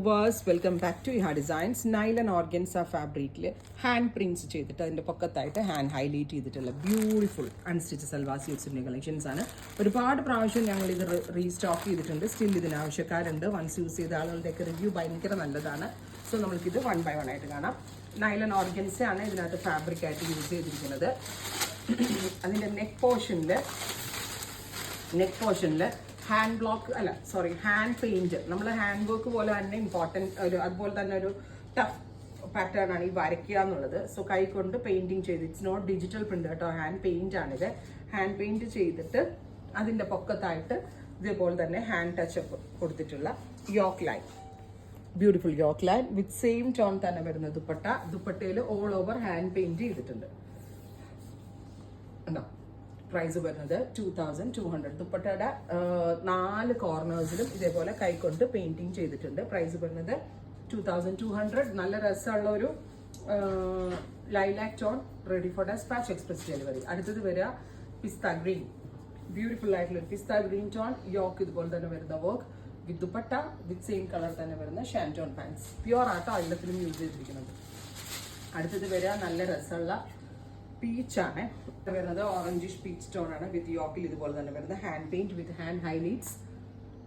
Welcome back to Iha designs. Nylon organza ഫാബ്രിക്കിൽ hand prints ചെയ്തിട്ട് അതിൻ്റെ പൊക്കത്തായിട്ട് ഹാൻഡ് ഹൈലൈറ്റ് ചെയ്തിട്ടുള്ള ബ്യൂട്ടിഫുൾ അൺസ്റ്റിച്ച് സൽവാർ സ്യൂട്ട്സിൻ്റെ കളക്ഷൻസ് ആണ്. ഒരുപാട് പ്രാവശ്യം ഞങ്ങൾ ഇത് റീസ്റ്റോക്ക് ചെയ്തിട്ടുണ്ട്. സ്റ്റിൽ ഇതിന് ആവശ്യക്കാരുണ്ട്. വൺസ് യൂസ് ചെയ്ത ആളുകളുടെയൊക്കെ റിവ്യൂ ഭയങ്കര നല്ലതാണ്. സോ നമ്മൾക്കിത് 1 by 1 ആയിട്ട് കാണാം. നൈലൻ ഓർഗൻസ ആണ് ഇതിനകത്ത് ഫാബ്രിക് ആയിട്ട് യൂസ് ചെയ്തിരിക്കുന്നത്. അതിൻ്റെ നെക്ക് പോർഷനിൽ ഹാൻഡ് ബ്ലോക്ക് ഹാൻഡ് പെയിന്റ്, നമ്മൾ ഹാൻഡ് വർക്ക് പോലെ തന്നെ ഇമ്പോർട്ടൻറ്റ് അതുപോലെ തന്നെ ഒരു ടഫ് പാറ്റേൺ ആണ് ഈ വരയ്ക്കുക എന്നുള്ളത്. സോ കൈ കൊണ്ട് പെയിന്റിങ് ചെയ്ത്, ഇറ്റ്സ് നോട്ട് ഡിജിറ്റൽ പ്രിന്റ് കേട്ടോ, ഹാൻഡ് പെയിന്റ് ആണിത്. ഹാൻഡ് പെയിന്റ് ചെയ്തിട്ട് അതിൻ്റെ പൊക്കത്തായിട്ട് ഇതേപോലെ തന്നെ ഹാൻഡ് ടച്ചപ്പ് കൊടുത്തിട്ടുള്ള yoke line, beautiful yoke line with same tone തന്നെ വരുന്ന ദുപ്പട്ടയിൽ ഓൾ ഓവർ ഹാൻഡ് പെയിന്റ് ചെയ്തിട്ടുണ്ട്. ഉണ്ടോ? പ്രൈസ് വരുന്നത് 2200. ദുപ്പട്ടയുടെ 4 കോർണേഴ്സിലും ഇതേപോലെ കൈകൊണ്ട് പെയിന്റിങ് ചെയ്തിട്ടുണ്ട്. പ്രൈസ് വരുന്നത് 2200. നല്ല രസമുള്ള ഒരു lilac tone, ready for despatch, express delivery. അടുത്തത് വരിക പിസ്ത ഗ്രീൻ, ബ്യൂട്ടിഫുൾ ആയിട്ടുള്ള പിസ്ത ഗ്രീൻ ടോൺ, യോക്ക് ഇതുപോലെ തന്നെ വരുന്ന work with dupatta with same colour തന്നെ വരുന്ന ഷാൻറ്റോൺ പാൻസ്. പ്യുവർ ആട്ടോ എല്ലാത്തിലും യൂസ് ചെയ്തിരിക്കുന്നത്. അടുത്തത് വരിക നല്ല രസമുള്ള പീച്ചാണ് വരുന്നത്, ഓറഞ്ചിഷ് പീച്ച് ടോൺ ആണ് വിത്ത് യോക്കിൽ ഇതുപോലെ തന്നെ വരുന്നത് ഹാൻഡ് പെയിന്റ് വിത്ത് ഹാൻഡ് ഹൈലൈറ്റ്സ്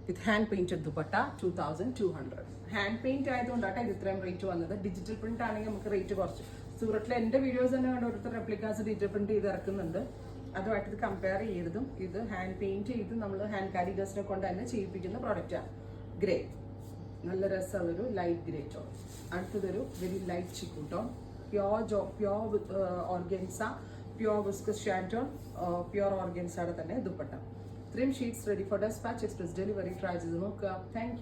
വിത്ത് hand painted dupatta 2200. Hand paint ആയതുകൊണ്ടാണ് ഇത് ഇത്രയും റേറ്റ് വന്നത്. ഡിജിറ്റൽ പ്രിന്റ് ആണെങ്കിൽ നമുക്ക് റേറ്റ് കുറച്ച്. സൂറത്തിലെ എൻ്റെ വീഡിയോസ് തന്നെ കണ്ട് ഓരോരുത്തർ റെപ്ലിക്കാസ് ഡിജിറ്റൽ പ്രിന്റ് ചെയ്ത് ഇറക്കുന്നുണ്ട്. അതുമായിട്ട് ഇത് കമ്പയർ ചെയ്തതും ഇത് ഹാൻഡ് പെയിന്റ് ചെയ്ത് നമ്മൾ ഹാൻഡ് കാരിഗേഴ്സിനെ കൊണ്ട് തന്നെ ചെയ്യിപ്പിക്കുന്ന പ്രോഡക്റ്റാണ്. ഗ്രേ, നല്ല രസമുള്ളൊരു ലൈറ്റ് ഗ്രേ ടോൺ. അടുത്തതൊരു very light chikoo tone, pure organza, pure viscose shantoon, pure ഓർഗൻസയുടെ തന്നെ dupatta. 3 sheets ready for despatch, express delivery. Try ചെയ്ത് നോക്കുക. Thank U.